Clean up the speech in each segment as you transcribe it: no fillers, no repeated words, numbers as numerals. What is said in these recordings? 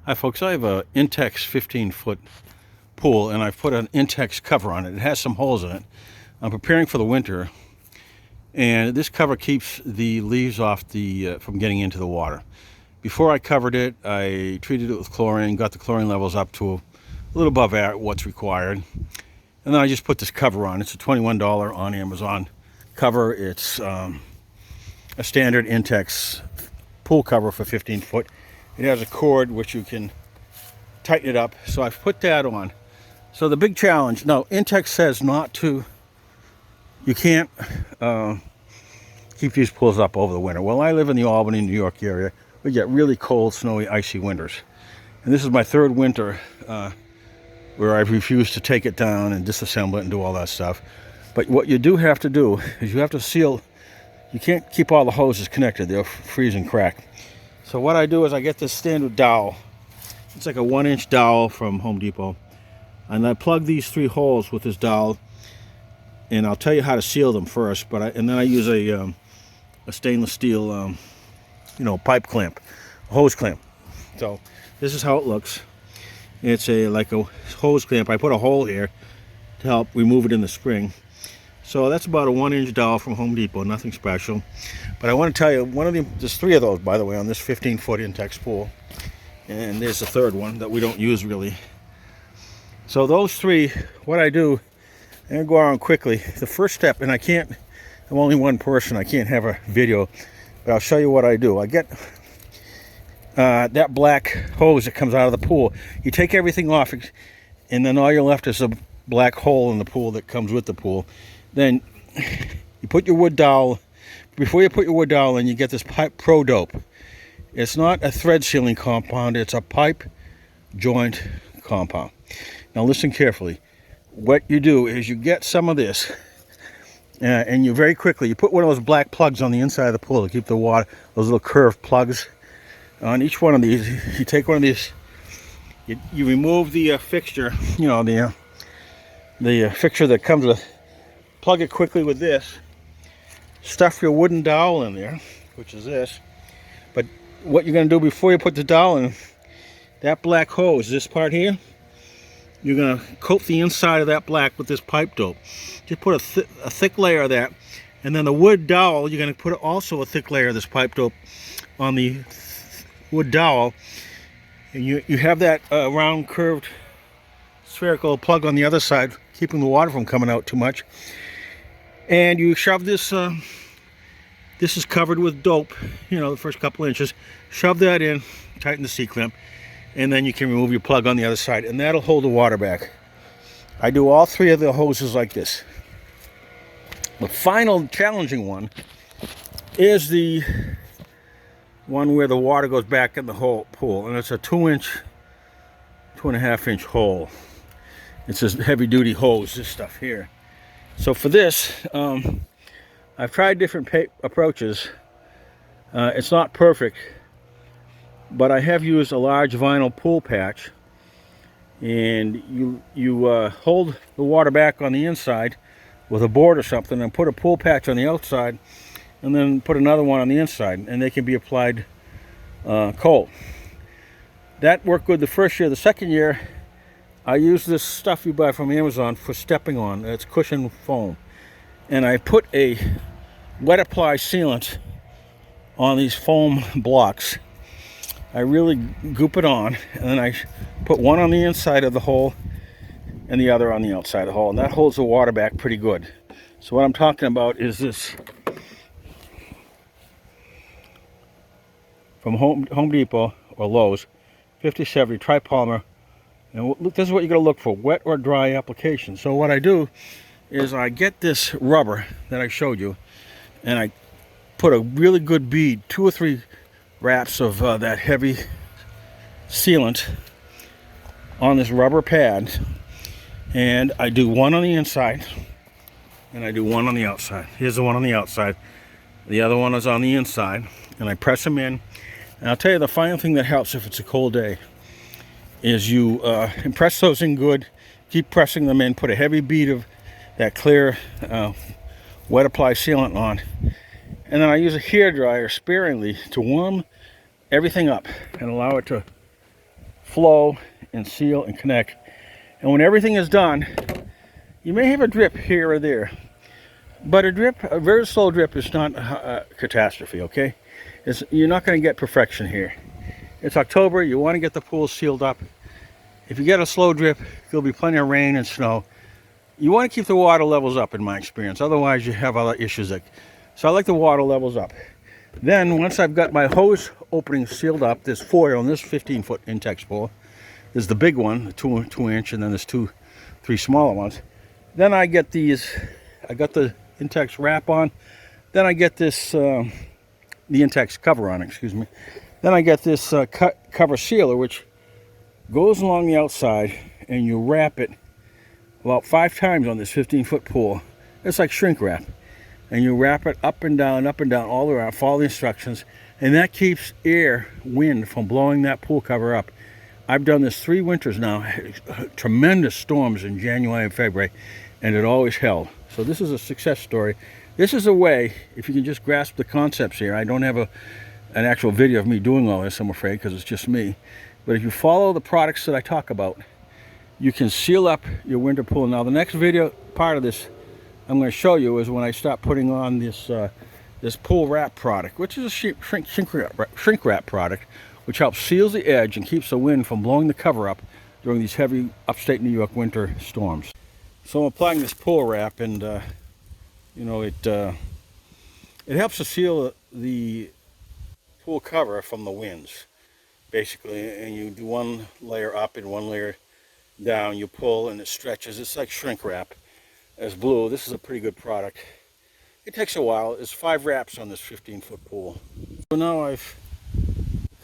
Hi folks, I have a Intex 15-foot pool and I've put an Intex cover on it. It has some holes in it. I'm preparing for the winter and this cover keeps the leaves off from getting into the water. Before I covered it, I treated it with chlorine, got the chlorine levels up to a little above what's required. And then I just put this cover on. It's a $21 on Amazon cover. It's a standard Intex pool cover for 15 foot. It has a cord which you can tighten it up. So I've put that on. So the big challenge, no, Intex says not to, you can't keep these pools up over the winter. Well, I live in the Albany, New York area. We get really cold, snowy, icy winters. And this is my third winter where I've refused to take it down and disassemble it and do all that stuff. But what you do have to do is you have to seal. You can't keep all the hoses connected. They'll freeze and crack. So what I do is I get this standard dowel. It's like a 1-inch dowel from Home Depot. And I plug these 3 holes with this dowel. And I'll tell you how to seal them first. And then I use a stainless steel, pipe clamp, a hose clamp. So this is how it looks. It's like a hose clamp. I put a hole here to help remove it in the spring. So that's about a 1-inch dowel from Home Depot, nothing special. But I want to tell you, there's 3 of those, by the way, on this 15-foot Intex pool. And there's the third one that we don't use really. So those 3, what I do, I'm going to go around quickly. The first step, and I'm only one person, I can't have a video, but I'll show you what I do. I get that black hose that comes out of the pool. You take everything off, and then all you're left is a black hole in the pool that comes with the pool. Then you put your wood dowel. Before you put your wood dowel in, you get this pipe Pro Dope. It's not a thread sealing compound, it's a pipe joint compound. Now listen carefully. What you do is you get some of this, and you very quickly, you put one of those black plugs on the inside of the pool to keep the water, those little curved plugs. On each one of these, you take one of these, you remove the fixture, the fixture that comes with, plug it quickly with this, stuff your wooden dowel in there, which is this. But what you're going to do before you put the dowel in, that black hose, this part here, you're going to coat the inside of that black with this pipe dope. Just put a thick layer of that, and then the wood dowel, you're going to put also a thick layer of this pipe dope on the wood dowel, and you have that round curved spherical plug on the other side, keeping the water from coming out too much. And you shove this, this is covered with dope, the first couple inches. Shove that in, tighten the C-clamp, and then you can remove your plug on the other side, and that'll hold the water back. I do all 3 of the hoses like this. The final challenging one is the one where the water goes back in the whole pool, and it's a 2.5-inch hole. It's a heavy-duty hose, this stuff here. So for this, I've tried different approaches. It's not perfect, but I have used a large vinyl pool patch, and you hold the water back on the inside with a board or something, and put a pool patch on the outside, and then put another one on the inside, and they can be applied cold. That worked good the first year. The second year, I use this stuff you buy from Amazon for stepping on. It's cushion foam. And I put a wet apply sealant on these foam blocks. I really goop it on, and then I put one on the inside of the hole and the other on the outside of the hole. And that holds the water back pretty good. So what I'm talking about is this from Home Depot or Lowe's, 50/70 tripolymer. And this is what you're going to look for, wet or dry application. So what I do is I get this rubber that I showed you, and I put a really good bead, 2 or 3 wraps of that heavy sealant on this rubber pad, and I do one on the inside, and I do one on the outside. Here's the one on the outside. The other one is on the inside, and I press them in. And I'll tell you the final thing that helps if it's a cold day is you press those in good, keep pressing them in, put a heavy bead of that clear wet apply sealant on, and then I use a hair dryer sparingly to warm everything up and allow it to flow and seal and connect. And when everything is done, you may have a drip here or there. But a very slow drip is not a catastrophe, okay? You're not going to get perfection here. It's October, you want to get the pool sealed up. If you get a slow drip, there'll be plenty of rain and snow. You want to keep the water levels up, in my experience. Otherwise, you have other issues. So I like the water levels up. Then, once I've got my hose opening sealed up, there's foil on this 15-foot Intex pool. There's the big one, the 2-inch, and then there's 3 smaller ones. Then I get these, I got the Intex wrap on. Then I get this, the Intex cover on, excuse me. Then I get this cover sealer, which goes along the outside, and you wrap it about 5 times on this 15-foot pool. It's like shrink wrap. And you wrap it up and down, all the way around, follow the instructions, and that keeps wind from blowing that pool cover up. I've done this 3 winters now, tremendous storms in January and February, and it always held. So this is a success story. This is a way, if you can just grasp the concepts here. I don't have an actual video of me doing all this, I'm afraid, because it's just me. But if you follow the products that I talk about, you can seal up your winter pool. Now the next video part of this I'm going to show you is when I start putting on this this pool wrap product, which is a shrink wrap product, which helps seals the edge and keeps the wind from blowing the cover up during these heavy upstate New York winter storms. So I'm applying this pool wrap, and you know, it helps to seal the pool cover from the winds, basically. And you do one layer up and one layer down. You pull and it stretches. It's like shrink wrap. As blue, this is a pretty good product. It takes a while. There's 5 wraps on this 15-foot pool. So now I've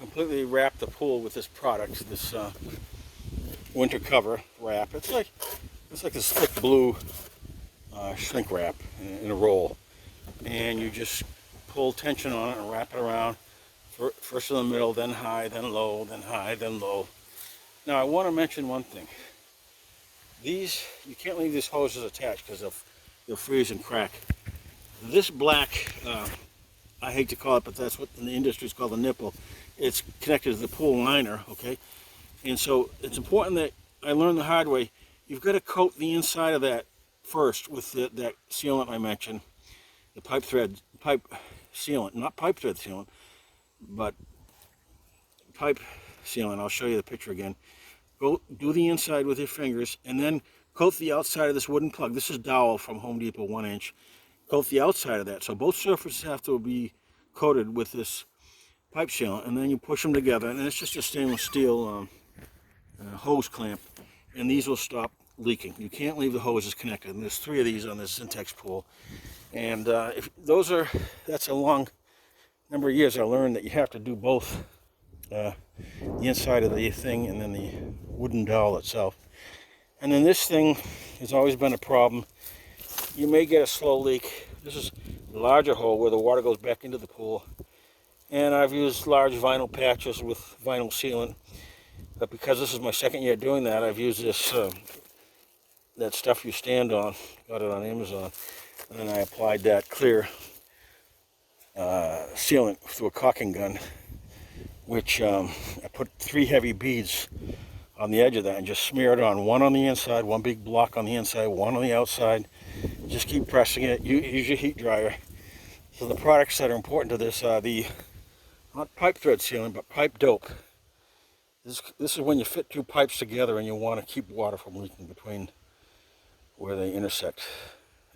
completely wrapped the pool with this product, this winter cover wrap. It's like this thick blue shrink wrap in a roll, and you just pull tension on it and wrap it around. First in the middle, then high, then low, then high, then low. Now I want to mention one thing. These, you can't leave these hoses attached because they'll freeze and crack. This black, I hate to call it, but that's what in the industry is called the nipple. It's connected to the pool liner, okay? And so it's important that I learned the hard way. You've got to coat the inside of that first with that sealant I mentioned, the pipe sealant, not pipe thread sealant, but pipe sealant. I'll show you the picture again. Go do the inside with your fingers, and then coat the outside of this wooden plug. This is dowel from Home Depot, 1-inch. Coat the outside of that. So both surfaces have to be coated with this pipe sealant, and then you push them together. And it's just a stainless steel hose clamp, and these will stop leaking. You can't leave the hoses connected. And there's 3 of these on this Intex pool. And that's a long number of years. I learned that you have to do both. The inside of the thing and then the wooden dowel itself. And then this thing has always been a problem. You may get a slow leak. This is a larger hole where the water goes back into the pool. And I've used large vinyl patches with vinyl sealant. But because this is my 2nd year doing that, I've used this, that stuff you stand on. Got it on Amazon. And then I applied that clear sealant through a caulking gun, which I put 3 heavy beads on the edge of that and just smear it on. 1 on the inside, 1 big block on the inside, 1 on the outside. Just keep pressing it. Use your heat dryer. So the products that are important to this are the, not pipe thread sealant, but pipe dope. This is when you fit 2 pipes together and you want to keep water from leaking between where they intersect.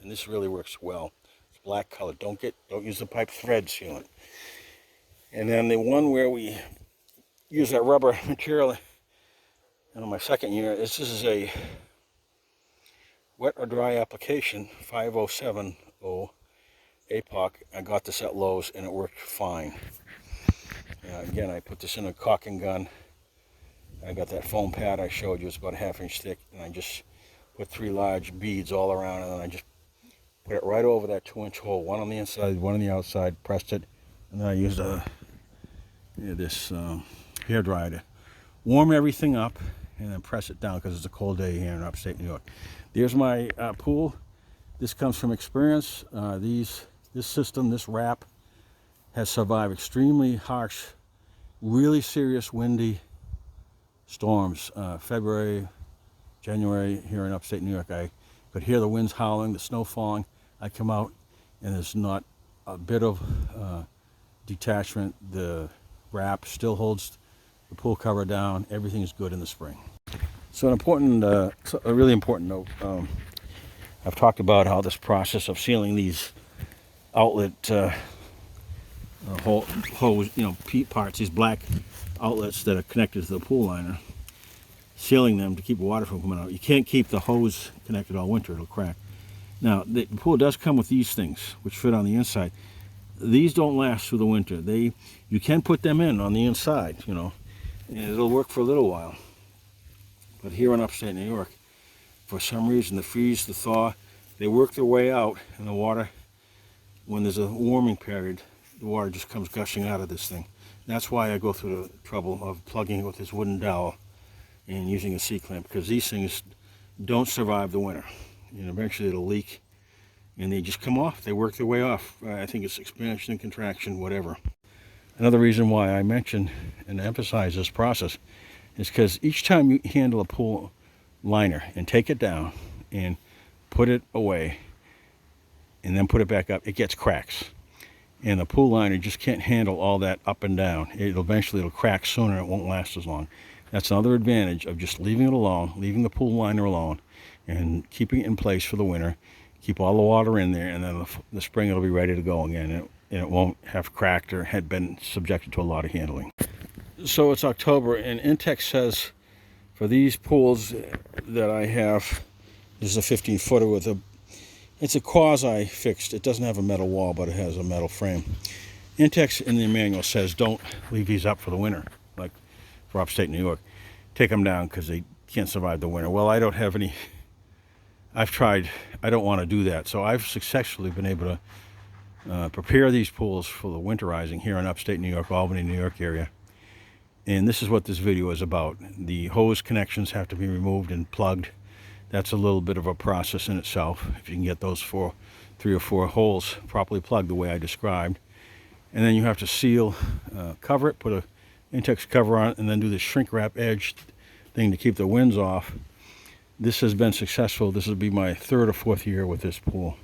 And this really works well. It's black color. Don't use the pipe thread sealant. And then the one where we use that rubber material in my 2nd year, this is a wet or dry application, 5070 APOC. I got this at Lowe's and it worked fine. Again, I put this in a caulking gun. I got that foam pad I showed you, it's about a 1/2 inch thick, and I just put 3 large beads all around it, and I just put it right over that 2-inch hole, 1 on the inside, 1 on the outside, pressed it, and then I used this hair dryer to warm everything up and then press it down because it's a cold day here in upstate New York. There's my pool. This comes from experience. This system, this wrap, has survived extremely harsh, really serious windy storms, February, January here in upstate New York. I could hear the winds howling, the snow falling. I come out and there's not a bit of detachment. The wrap still holds the pool cover down. Everything is good in the spring. So a really important note. I've talked about how this process of sealing these outlet hose, parts, these black outlets that are connected to the pool liner, sealing them to keep water from coming out. You can't keep the hose connected all winter, it'll crack. Now, the pool does come with these things, which fit on the inside. These don't last through the winter. You can put them in on the inside, and it'll work for a little while. But here in upstate New York, for some reason, the freeze, the thaw, they work their way out, and the water, when there's a warming period, the water just comes gushing out of this thing. That's why I go through the trouble of plugging it with this wooden dowel and using a C-clamp, because these things don't survive the winter. Eventually it'll leak, and they just come off. They work their way off. I think it's expansion and contraction, whatever. Another reason why I mention and emphasize this process is because each time you handle a pool liner and take it down and put it away and then put it back up, it gets cracks. And the pool liner just can't handle all that up and down. It'll crack sooner, it won't last as long. That's another advantage of just leaving it alone, leaving the pool liner alone, and keeping it in place for the winter. Keep all the water in there, and then the spring it'll be ready to go again, and it won't have cracked or had been subjected to a lot of handling. So it's October, and Intex says for these pools that I have, this is a 15-footer it's a quasi-fixed. It doesn't have a metal wall, but it has a metal frame. Intex in the manual says don't leave these up for the winter, like for upstate New York. Take them down because they can't survive the winter. Well, I don't have any. I've tried. I don't want to do that. So I've successfully been able to prepare these pools for the winterizing here in upstate New York, Albany, New York area. And this is what this video is about. The hose connections have to be removed and plugged. That's a little bit of a process in itself, if you can get those 3 or 4 holes properly plugged the way I described. And then you have to seal, cover it, put a Intex cover on it, and then do the shrink wrap edge thing to keep the winds off. This has been successful. This will be my 3rd or 4th year with this pool.